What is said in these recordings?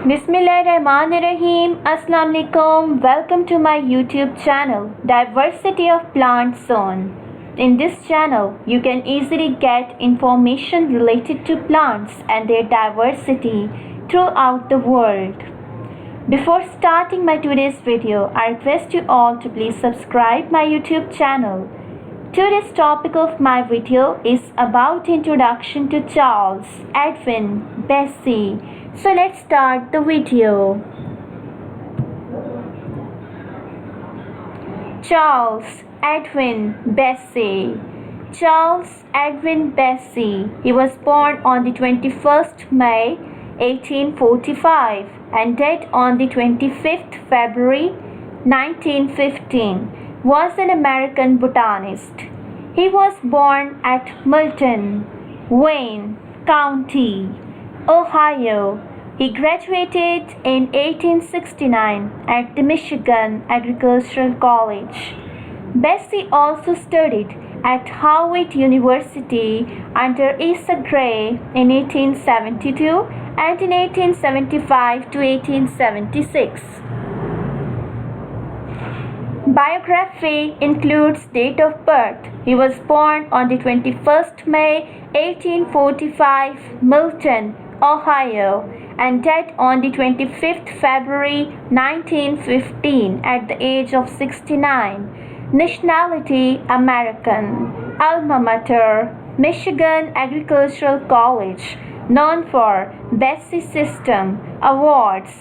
Bismillahirrahmanirrahim. Assalamu alaikum. Welcome to my YouTube channel, Diversity of Plants Zone. In this channel, you can easily get information related to plants and their diversity throughout the world. Before starting my today's video, I request you all to please subscribe my YouTube channel. Today's topic of my video is about introduction to Charles Edwin Bessey. So let's start the video. Charles Edwin Bessey. Charles Edwin Bessey. He was born on the 21st May 1845 and died on the 25th February 1915. Was an American botanist. He was born at Milton, Wayne County, Ohio. He graduated in 1869 at the Michigan Agricultural College. Bessey also studied at Howard University under Asa Gray in 1872 and in 1875 to 1876. Biography includes date of birth. He was born on the 21st May 1845, Milton, Ohio, and died on the 25th February 1915 at the age of 69. Nationality American. Alma mater Michigan Agricultural College, known for Bessey System Awards.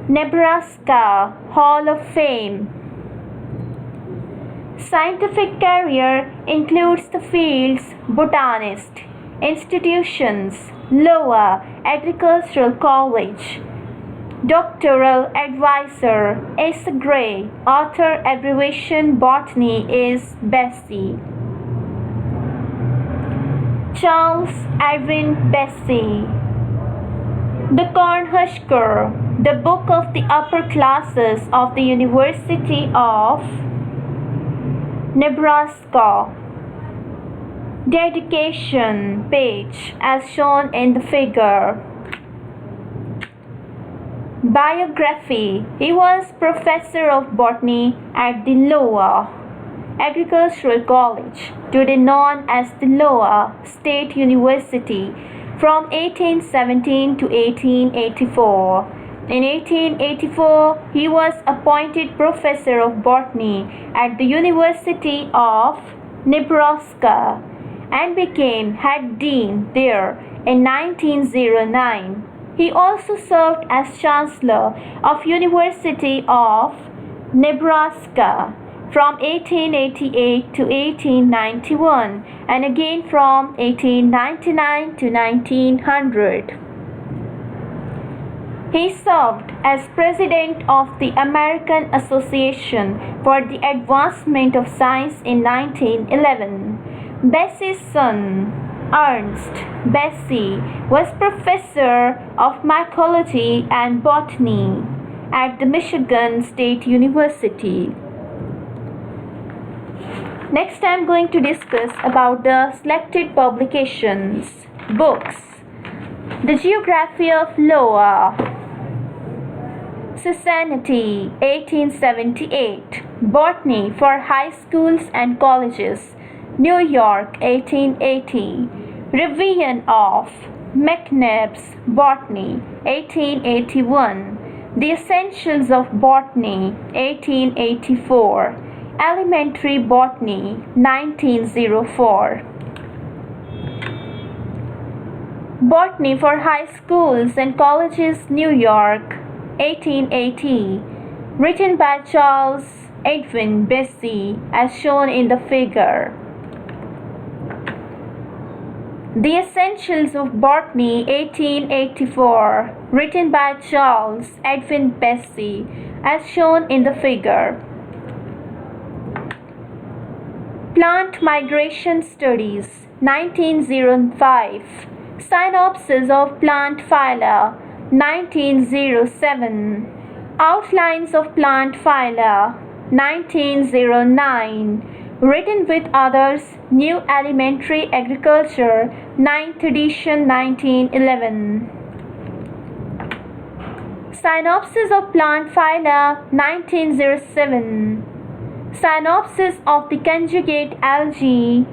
Nebraska Hall of Fame. Scientific career includes the fields botanist, institutions, Iowa Agricultural College, doctoral advisor, Asa Gray, author abbreviation botany is Bessey. Charles Edwin Bessey. The Cornhusker, the book of the upper classes of the University of Nebraska. Dedication page as shown in the figure. Biography. He was professor of botany at the Iowa Agricultural College, today known as the Iowa State University, from 1817 to 1884. In 1884, he was appointed professor of botany at the University of Nebraska and became head dean there in 1909. He also served as chancellor of University of Nebraska from 1888 to 1891 and again from 1899 to 1900. He served as president of the American Association for the Advancement of Science in 1911. Bessey's son, Ernst Bessey, was professor of mycology and botany at the Michigan State University. Next, I am going to discuss about the selected publications. Books. The Geography of Iowa. Society, 1878. Botany for High Schools and Colleges, New York, 1880. Revision of McNabb's Botany, 1881. The Essentials of Botany, 1884. Elementary Botany, 1904. Botany for High Schools and Colleges, New York, 1880. Written by Charles Edwin Bessey as shown in the figure. The Essentials of Botany, 1884. Written by Charles Edwin Bessey as shown in the figure. Plant Migration Studies, 1905. Synopsis of Plant Phyla, 1907. Outlines of Plant Phyla, 1909. Written with others, New Elementary Agriculture, 9th edition, 1911. Synopsis of Plant Phyla 1907. Synopsis of the Conjugate Algae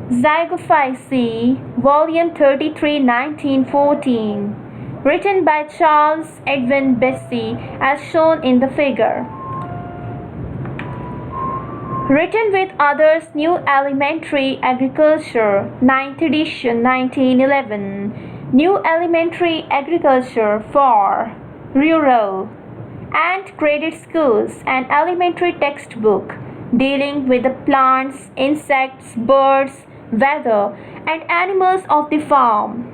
Zygophyceae, Volume 33, 1914. Written by Charles Edwin Bessey as shown in the figure. Written with others, New Elementary Agriculture, 9th edition, 1911. New Elementary Agriculture for Rural and Graded Schools, an elementary textbook dealing with the plants, insects, birds, weather, and animals of the farm.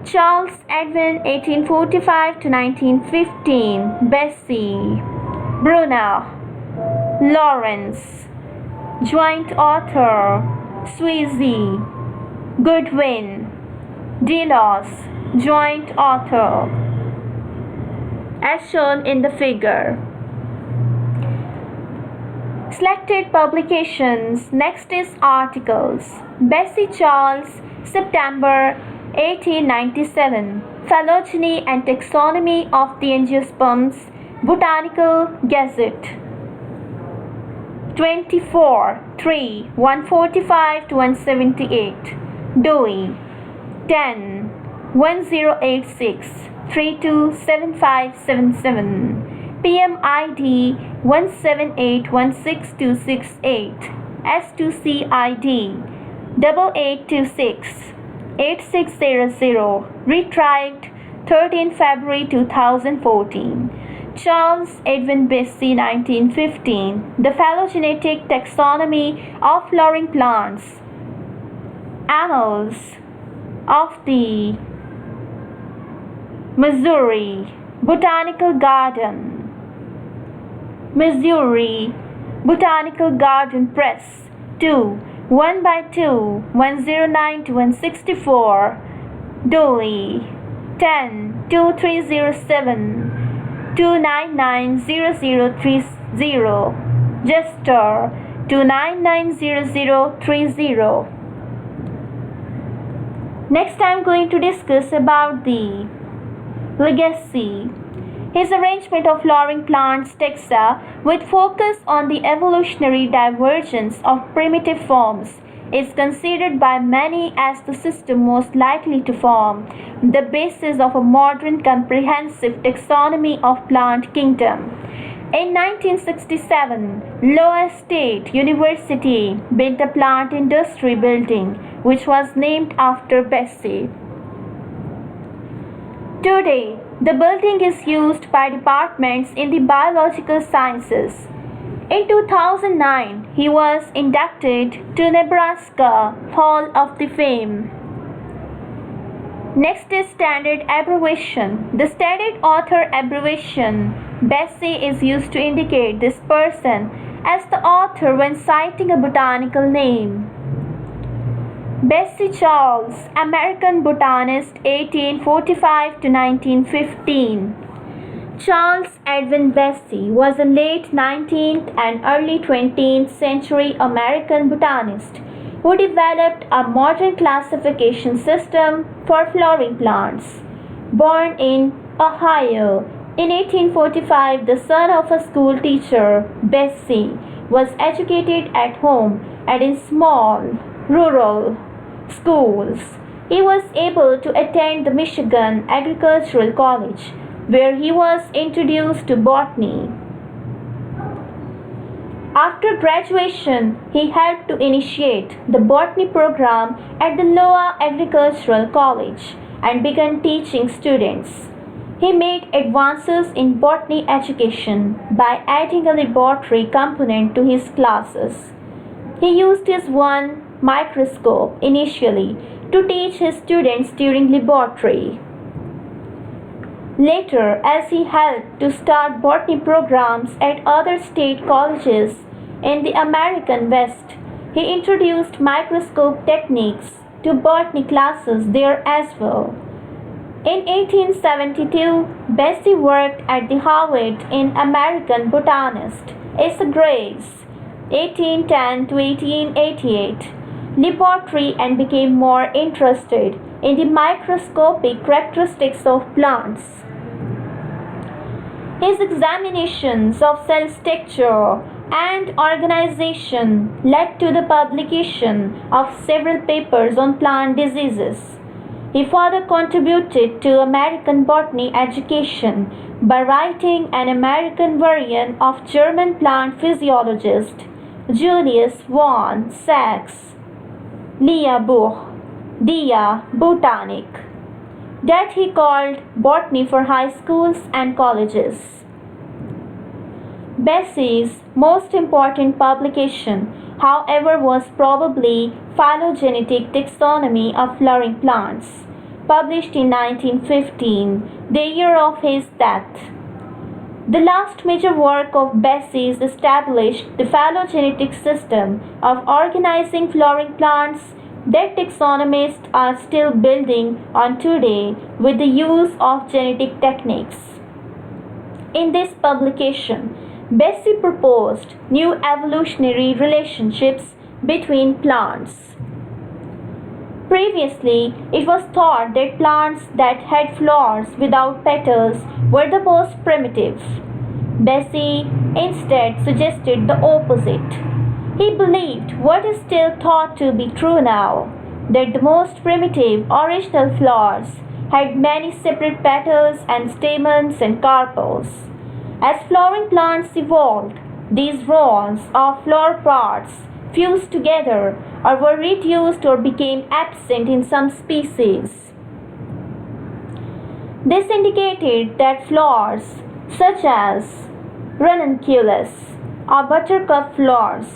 Charles Edwin, 1845 to 1915. Bessey, Bruna, Lawrence. Joint author Sweezy, Goodwin, Delos. Joint author as shown in the figure. Selected publications. Next is articles. Bessey, Charles, September 1897. Phylogeny and Taxonomy of the Angiosperms, Botanical Gazette. 24, 3, 145 to 178. Dewey, 10, 1086, 327577. PMID 1781628. S2CID 8826 8600. Retrieved 13 February 2014. Charles Edwin Bessey, 1915. The Phylogenetic Taxonomy of Flowering Plants. Annals of the Missouri Botanical Garden. Missouri Botanical Garden Press. 2, 1 by 2, 109 to 164. Dewey, 10, 2307. 2990030. Jester, 2990030. Next I am going to discuss about the legacy. His arrangement of flowering plants taxa with focus on the evolutionary divergence of primitive forms is considered by many as the system most likely to form the basis of a modern comprehensive taxonomy of plant kingdom. In 1967, Iowa State University built a plant industry building which was named after Bessey. Today, the building is used by departments in the biological sciences. In 2009, he was inducted to Nebraska Hall of Fame. Next is standard abbreviation. The standard author abbreviation Bessey is used to indicate this person as the author when citing a botanical name. Bessey Charles, American botanist, 1845 to 1915. Charles Edwin Bessey was a late 19th and early 20th century American botanist who developed a modern classification system for flowering plants. Born in Ohio in 1845, the son of a school teacher, Bessey was educated at home and in small, rural schools. He was able to attend the Michigan Agricultural College, where he was introduced to botany. After graduation, he helped to initiate the botany program at the Iowa Agricultural College and began teaching students. He made advances in botany education by adding a laboratory component to his classes. He used his one microscope initially to teach his students during laboratory. Later, as he helped to start botany programs at other state colleges in the American West, he introduced microscope techniques to botany classes there as well. In 1872, Bessey worked at the Harvard in American Botanist, Asa Gray's 1810 to 1888 laboratory and became more interested in the microscopic characteristics of plants. His examinations of cell structure and organization led to the publication of several papers on plant diseases. He further contributed to American botany education by writing an American variant of German plant physiologist Julius von Sachs' Lehrbuch Der Botanik that he called Botany for High Schools and Colleges. Bessey's most important publication, however, was probably Phylogenetic Taxonomy of Flowering Plants, published in 1915, the year of his death. The last major work of Bessey's established the phylogenetic system of organizing flowering plants that taxonomists are still building on today with the use of genetic techniques. In this publication, Bessey proposed new evolutionary relationships between plants. Previously, it was thought that plants that had flowers without petals were the most primitive. Bessey instead suggested the opposite. He believed what is still thought to be true now, that the most primitive original flowers had many separate petals and stamens and carpels. As flowering plants evolved, these rows of flower parts fused together or were reduced or became absent in some species. This indicated that flowers such as ranunculus or buttercup flowers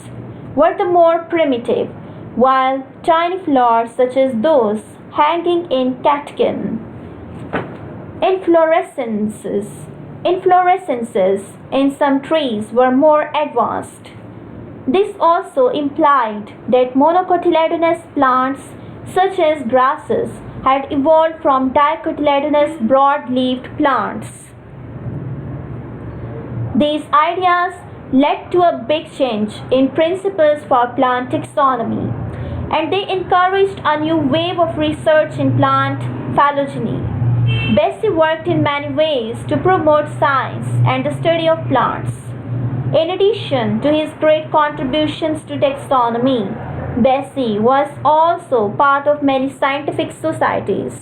were the more primitive, while tiny flowers such as those hanging in catkin inflorescences in some trees were more advanced. This also implied that monocotyledonous plants such as grasses had evolved from dicotyledonous broad-leaved plants. These ideas led to a big change in principles for plant taxonomy, and they encouraged a new wave of research in plant phylogeny. Bessey worked in many ways to promote science and the study of plants. In addition to his great contributions to taxonomy, Bessey was also part of many scientific societies.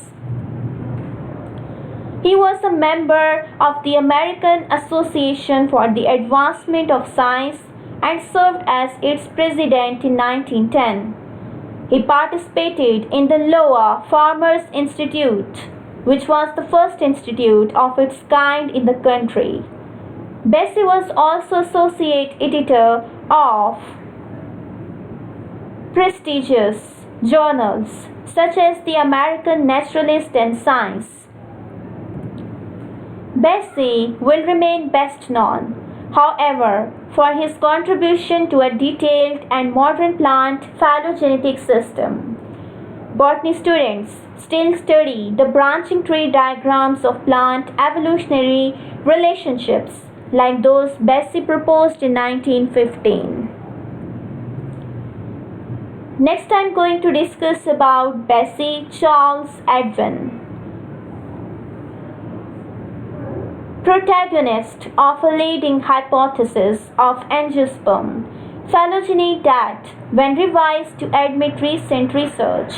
He was a member of the American Association for the Advancement of Science and served as its president in 1910. He participated in the Iowa Farmers Institute, which was the first institute of its kind in the country. Bessey was also associate editor of prestigious journals such as the American Naturalist and Science. Bessey will remain best known, however, for his contribution to a detailed and modern plant phylogenetic system. Botany students still study the branching tree diagrams of plant evolutionary relationships like those Bessey proposed in 1915. Next, I am going to discuss about Bessey Charles Edwin, protagonist of a leading hypothesis of angiosperm phylogeny that, when revised to admit recent research,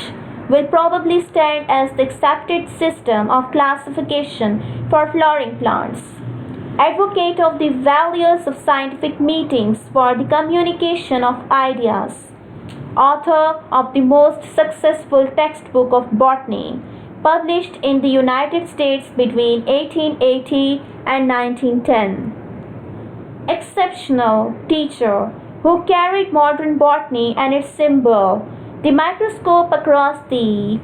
will probably stand as the accepted system of classification for flowering plants. Advocate of the values of scientific meetings for the communication of ideas. Author of the most successful textbook of botany, published in the United States between 1880 and 1910. Exceptional teacher who carried modern botany and its symbol, the microscope, across the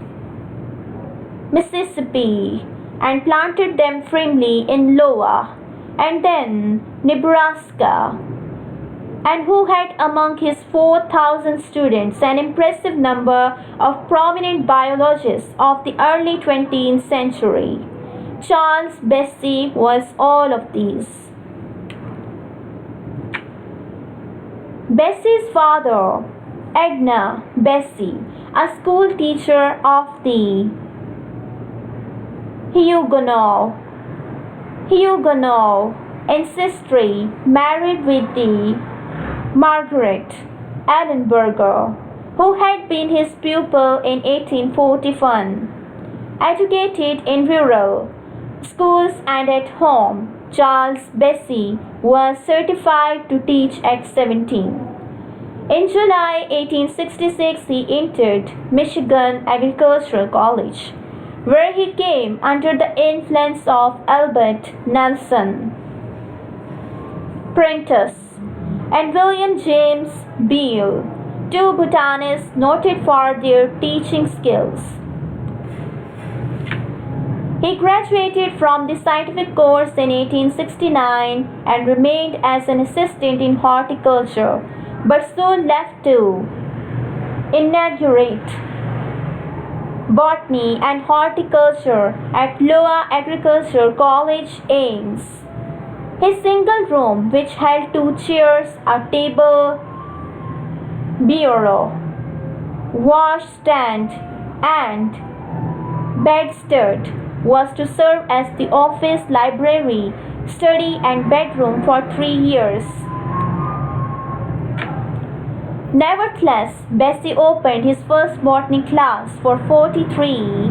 Mississippi and planted them firmly in Iowa and then Nebraska, and who had among his 4,000 students an impressive number of prominent biologists of the early 20th century. Charles Bessey was all of these. Bessey's father, Edna Bessey, a school teacher of the Huguenot ancestry, married with the Margaret Ellenberger, who had been his pupil in 1841. Educated in rural schools and at home, Charles Bessey was certified to teach at 17. In July 1866, he entered Michigan Agricultural College, where he came under the influence of Albert Nelson Prentice and William James Beale, two botanists noted for their teaching skills. He graduated from the scientific course in 1869 and remained as an assistant in horticulture, but soon left to inaugurate botany and horticulture at Iowa Agricultural College, Ames. His single room, which held 2 chairs, a table, bureau, washstand, and bedstead, was to serve as the office, library, study, and bedroom for 3 years. Nevertheless, Bessey opened his first botany class for 43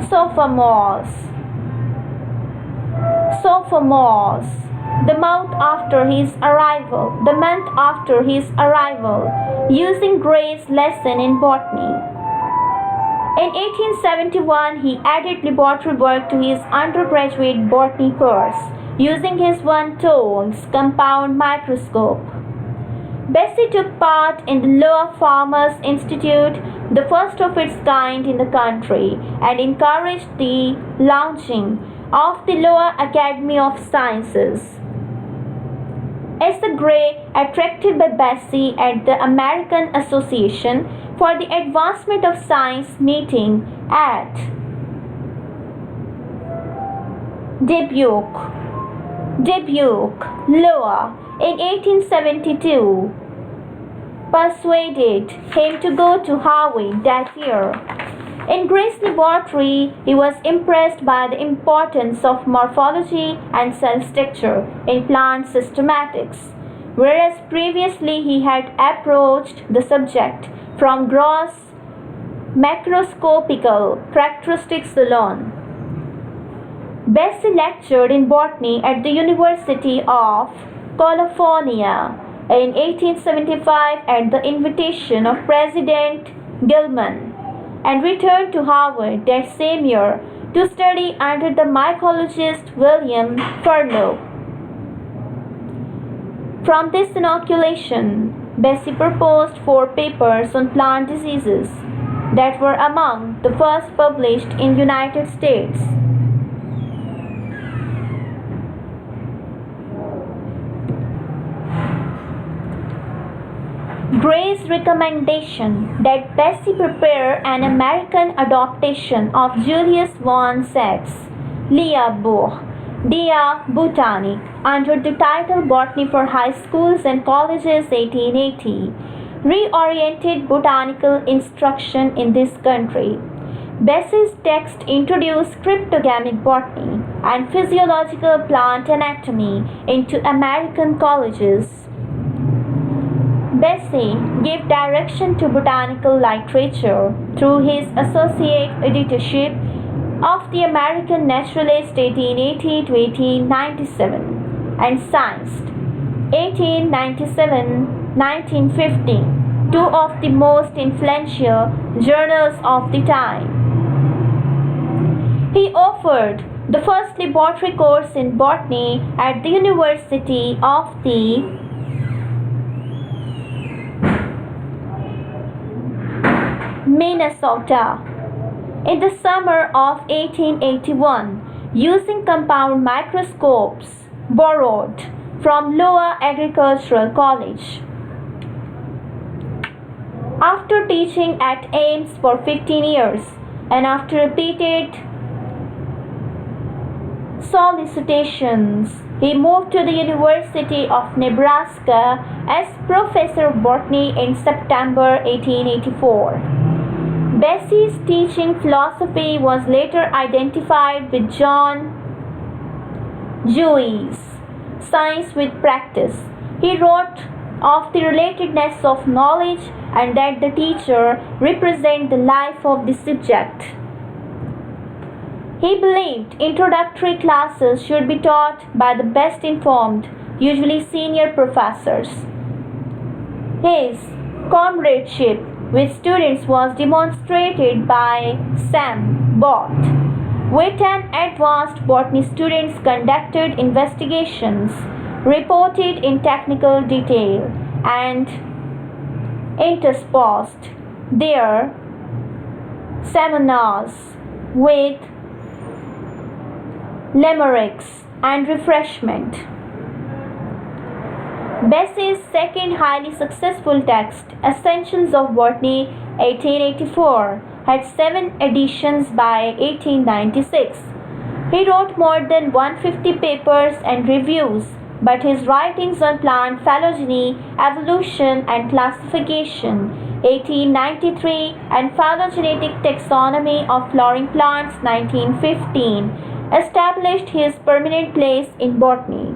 sophomores the month after his arrival, using Gray's lesson in botany. In 1871, he added laboratory work to his undergraduate botany course, using his one-tones compound microscope. Bessey took part in the Iowa Farmers Institute, the first of its kind in the country, and encouraged the launching of the Iowa Academy of Sciences. S. Gray, attracted by Bessey at the American Association for the Advancement of Science meeting at Dubuque, Iowa, in 1872, persuaded him to go to Harvard that year. In Gray's laboratory, he was impressed by the importance of morphology and cell structure in plant systematics, whereas previously he had approached the subject from gross macroscopical characteristics alone. Bessey lectured in botany at the University of California in 1875 at the invitation of President Gilman, and returned to Harvard that same year to study under the mycologist William Furlow. From this inoculation, Bessey proposed 4 papers on plant diseases that were among the first published in United States. Gray's recommendation that Bessey prepare an American adaptation of Julius von Sachs' Lehrbuch Der Botanik under the title Botany for High Schools and Colleges 1880 reoriented botanical instruction in this country. Bessey's text introduced cryptogamic botany and physiological plant anatomy into American colleges. Bessey gave direction to botanical literature through his associate editorship of the American Naturalist 1880 to 1897 and Science 1897-1915, 2 of the most influential journals of the time. He offered the first laboratory course in botany at the University of the Minnesota in the summer of 1881, using compound microscopes borrowed from Iowa Agricultural College. After teaching at Ames for 15 years and after repeated solicitations, he moved to the University of Nebraska as professor of botany in September 1884. Bessey's teaching philosophy was later identified with John Dewey's Science with Practice. He wrote of the relatedness of knowledge and that the teacher represents the life of the subject. He believed introductory classes should be taught by the best informed, usually senior professors. His comradeship with students was demonstrated by Sam Bott. With an advanced botany students conducted investigations, reported in technical detail, and interspersed their seminars with limericks and refreshment. Bessey's second highly successful text, Essentials of Botany, 1884, had 7 editions by 1896. He wrote more than 150 papers and reviews, but his writings on plant phylogeny, evolution and classification, 1893, and Phylogenetic taxonomy of flowering plants, 1915, established his permanent place in botany.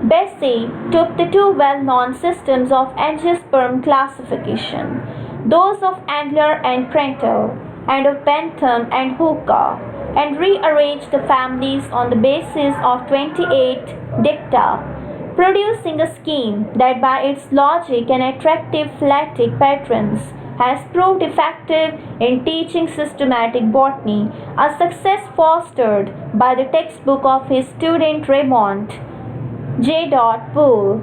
Bessey took the two well-known systems of angiosperm classification, those of Angler and Prentill, and of Bentham and Hooker, and rearranged the families on the basis of 28 dicta, producing a scheme that by its logic and attractive phyletic patterns has proved effective in teaching systematic botany, a success fostered by the textbook of his student Raymond J. Poole.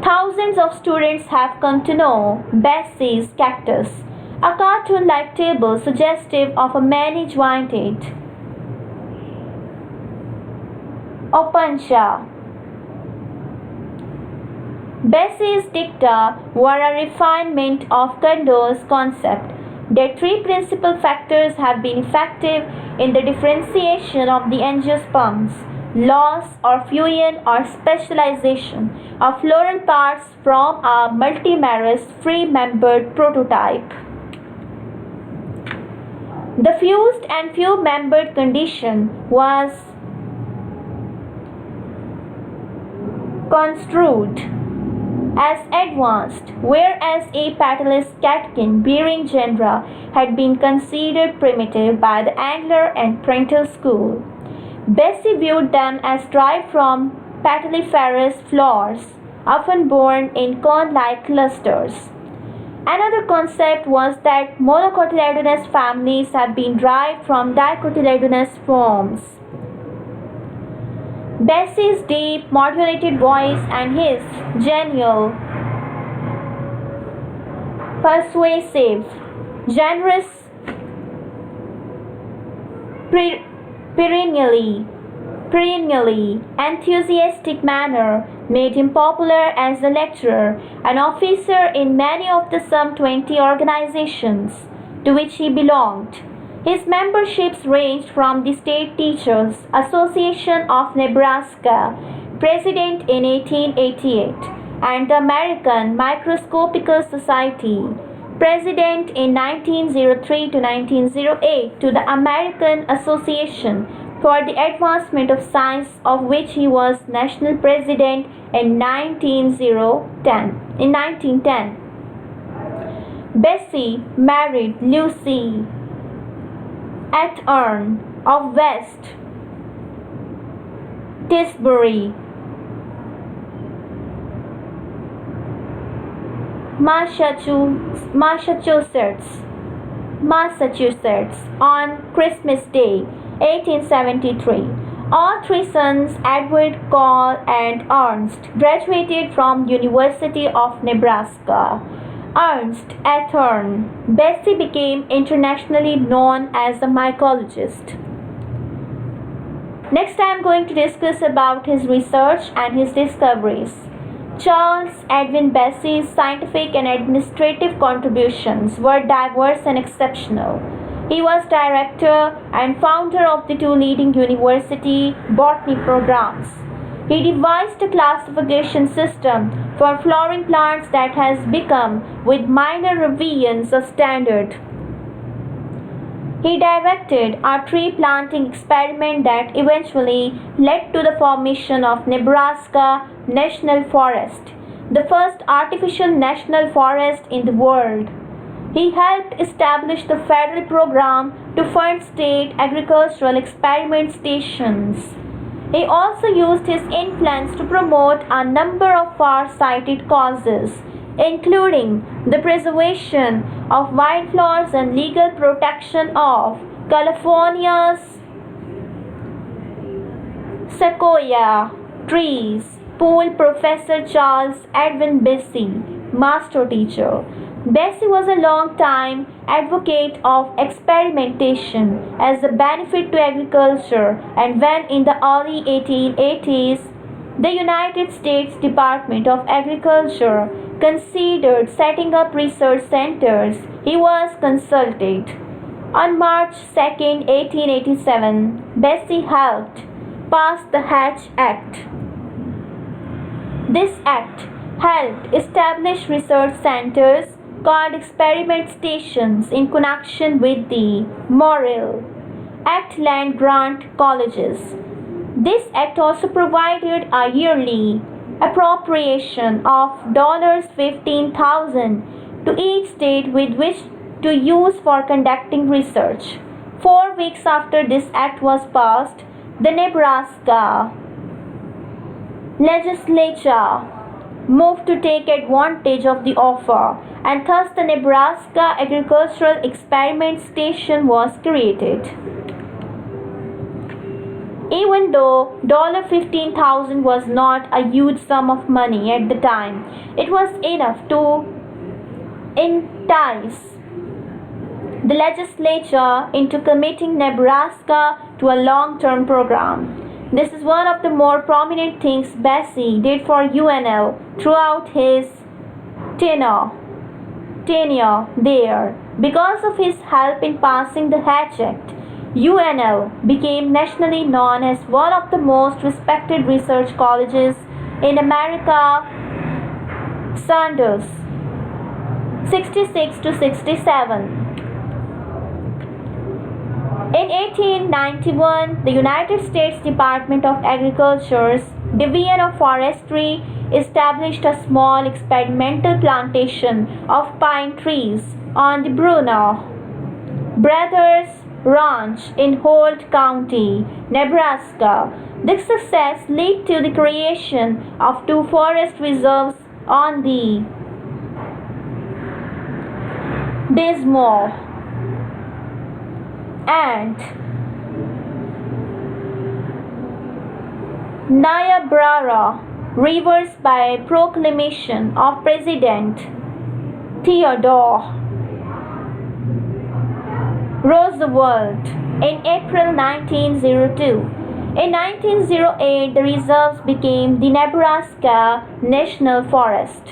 Thousands of students have come to know Bessey's cactus, a cartoon-like table suggestive of a many-jointed opuntia. Bessey's dicta were a refinement of Kundol's concept that 3 principal factors have been effective in the differentiation of the angiosperms: loss or fusion or specialization of floral parts from a multimerous free-membered prototype. The fused and few-membered condition was construed as advanced, whereas a petalless catkin-bearing genera had been considered primitive by the Angler and Prentill school. Bessey viewed them as derived from petalliferous flowers, often borne in cone-like clusters. Another concept was that monocotyledonous families have been derived from dicotyledonous forms. Bessey's deep, modulated voice and his genial, persuasive, generous, perennially enthusiastic manner made him popular as a lecturer and officer in many of the some 20 organizations to which he belonged. His memberships ranged from the State Teachers Association of Nebraska, president in 1888, and the American Microscopical Society, president in 1903 to 1908, to the American Association for the Advancement of Science, of which he was national president in 1910. Bessey married Lucy Athearn of West Tisbury, Massachusetts on Christmas Day, 1873. All 3 sons, Edward, Carl, and Ernst, graduated from the University of Nebraska. Ernst Athearn, Bessey became internationally known as a mycologist. Next, I am going to discuss about his research and his discoveries. Charles Edwin Bessey's scientific and administrative contributions were diverse and exceptional. He was director and founder of the 2 leading university botany programs. He devised a classification system for flowering plants that has become, with minor revisions, a standard. He directed a tree planting experiment that eventually led to the formation of Nebraska National Forest, the first artificial national forest in the world. He helped establish the federal program to fund state agricultural experiment stations. He also used his influence to promote a number of far-sighted causes, including the preservation of wildflowers and legal protection of California's sequoia trees. Poole Professor Charles Edwin Bessey, master teacher. Bessey was a long-time advocate of experimentation as a benefit to agriculture, and when in the early 1880s the United States Department of Agriculture considered setting up research centers, he was consulted. On March 2, 1887, Bessey helped pass the Hatch Act. This act helped establish research centers called experiment stations in connection with the Morrill Act land grant colleges. This act also provided a yearly appropriation of $15,000 to each state with which to use for conducting research. 4 weeks after this act was passed, the Nebraska legislature moved to take advantage of the offer, and thus the Nebraska Agricultural Experiment Station was created. Even though $15,000 was not a huge sum of money at the time, it was enough to entice the legislature into committing Nebraska to a long-term program. This is one of the more prominent things Bessey did for UNL throughout his tenure there. Because of his help in passing the Hatch Act, UNL became nationally known as one of the most respected research colleges in America. Sanders, 66 to 67. In 1891, the United States Department of Agriculture's Division of Forestry established a small experimental plantation of pine trees on the Bruno Brothers Ranch in Holt County, Nebraska. This success led to the creation of 2 forest reserves on the Dismal and Niobrara rivers by proclamation of President Theodore Roosevelt in April 1902. In 1908, the reserves became the Nebraska National Forest.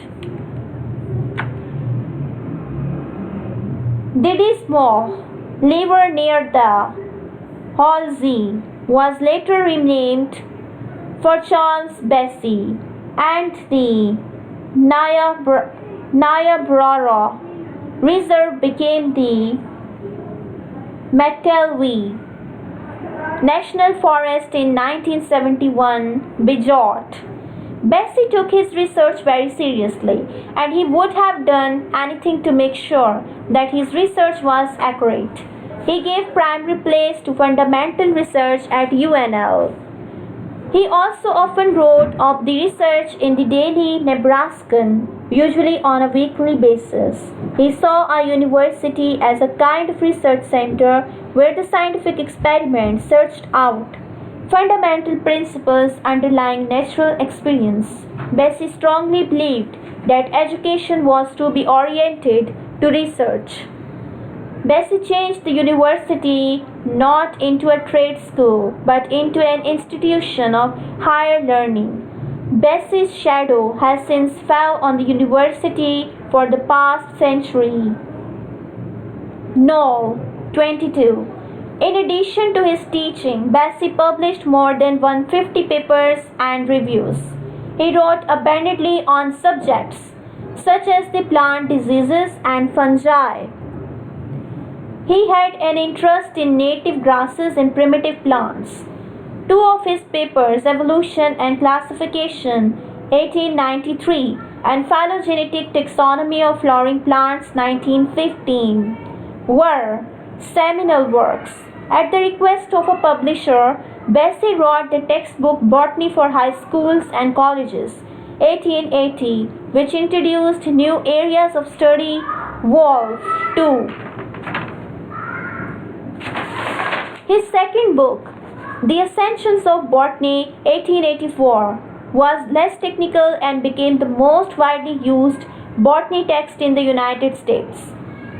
The Dismal River near the Halsey was later renamed for Charles Bessey, and the Niobrara Reserve became the McKelvey National Forest in 1971. Bijot. Bessey took his research very seriously, and he would have done anything to make sure that his research was accurate. He gave primary place to fundamental research at UNL. He also often wrote of the research in the Daily Nebraskan, usually on a weekly basis. He saw a university as a kind of research center where the scientific experiment searched out fundamental principles underlying natural experience. Bessey strongly believed that education was to be oriented to research. Bessey changed the university not into a trade school but into an institution of higher learning. Bessey's shadow has since fell on the university for the past century. Knoll, 22. In addition to his teaching, Bessey published more than 150 papers and reviews. He wrote abundantly on subjects such as the plant diseases and fungi. He had an interest in native grasses and primitive plants. Two of his papers, Evolution and Classification, 1893, and Phylogenetic Taxonomy of Flowering Plants, 1915, were seminal works. At the request of a publisher, Bessey wrote the textbook Botany for High Schools and Colleges, 1880, which introduced new areas of study. Wolf, 2. His second book, The Essentials of Botany, 1884, was less technical and became the most widely used botany text in the United States.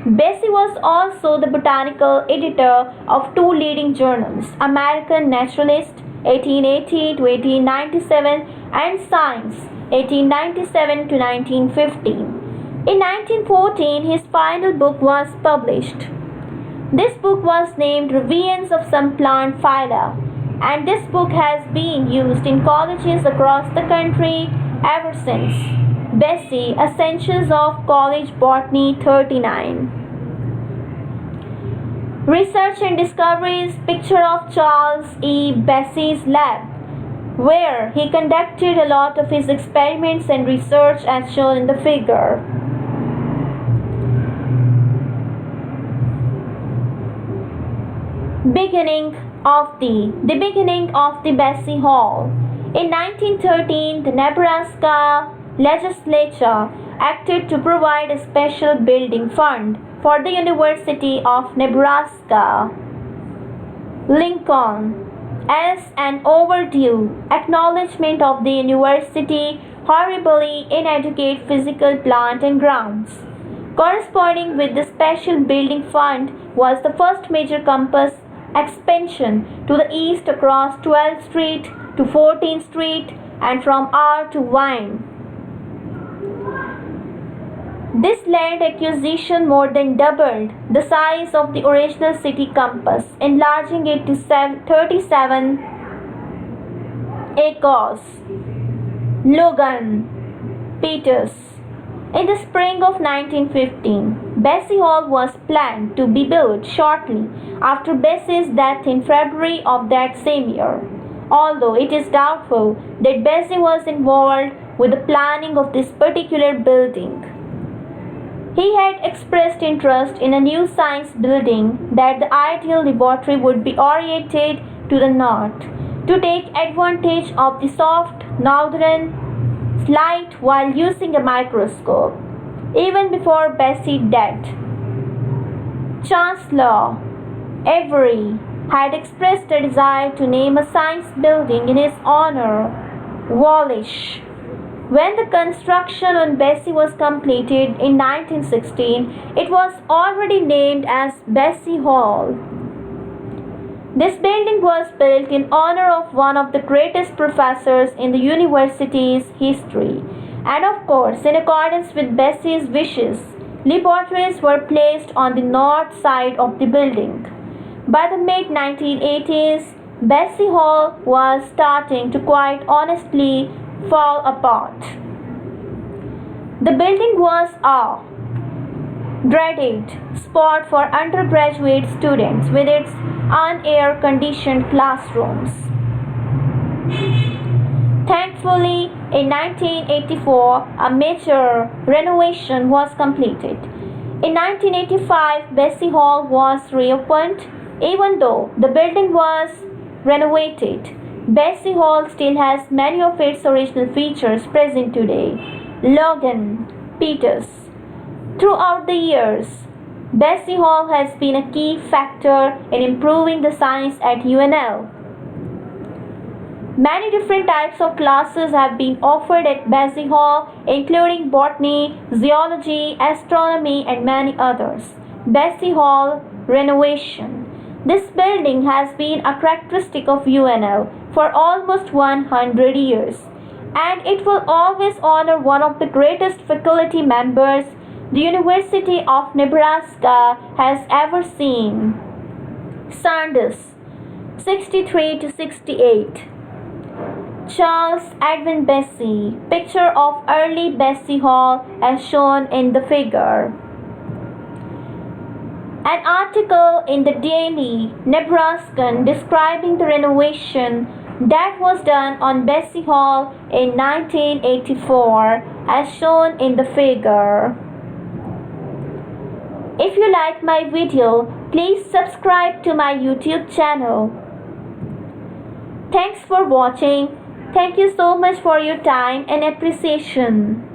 Bessey was also the botanical editor of two leading journals, American Naturalist, 1880 to 1897, and Science, 1897 to 1915. In 1914, his final book was published. This book was named Revisions of Some Plant Phyla, and this book has been used in colleges across the country ever since. Bessey, Essentials of College Botany, 39. Research and Discoveries, picture of Charles E. Bessey's lab, where he conducted a lot of his experiments and research as shown in the figure. Beginning of the Bessey Hall. In 1913, the Nebraska legislature acted to provide a special building fund for the University of Nebraska. Lincoln, as an overdue acknowledgement of the university horribly inadequate physical plant and grounds. Corresponding with the special building fund was the first major campus expansion to the east across 12th Street to 14th Street and from R to Vine. This land acquisition more than doubled the size of the original city campus, enlarging it to 37 acres. Logan Peters. In the spring of 1915, Bessey Hall was planned to be built shortly after Bessey's death in February of that same year, although it is doubtful that Bessey was involved with the planning of this particular building. He had expressed interest in a new science building that the ideal laboratory would be oriented to the north, to take advantage of the soft northern light while using a microscope. Even before Bessey's death, Chancellor Avery had expressed a desire to name a science building in his honor, Wallish. When the construction on Bessey was completed in 1916, it was already named as Bessey Hall. This building was built in honor of one of the greatest professors in the university's history, and of course, in accordance with Bessey's wishes, laboratories were placed on the north side of the building. By the mid-1980s, Bessey Hall was starting to quite honestly fall apart. The building was a dreaded spot for undergraduate students with its unair-conditioned classrooms. Thankfully, in 1984, a major renovation was completed. In 1985, Bessey Hall was reopened. Even though the building was renovated, Bessey Hall still has many of its original features present today. Logan Peters. Throughout the years, Bessey Hall has been a key factor in improving the science at UNL. Many different types of classes have been offered at Bessey Hall, including botany, zoology, astronomy, and many others. Bessey Hall renovation. This building has been a characteristic of UNL for almost 100 years, and it will always honor one of the greatest faculty members the University of Nebraska has ever seen. Sandus, 63 to 68. Charles Edwin Bessey. Picture of early Bessey Hall as shown in the figure. An article in the Daily Nebraskan describing the renovation that was done on Bessey Hall in 1984 as shown in the figure. If you like my video, please subscribe to my YouTube channel. Thanks for watching. Thank you so much for your time and appreciation.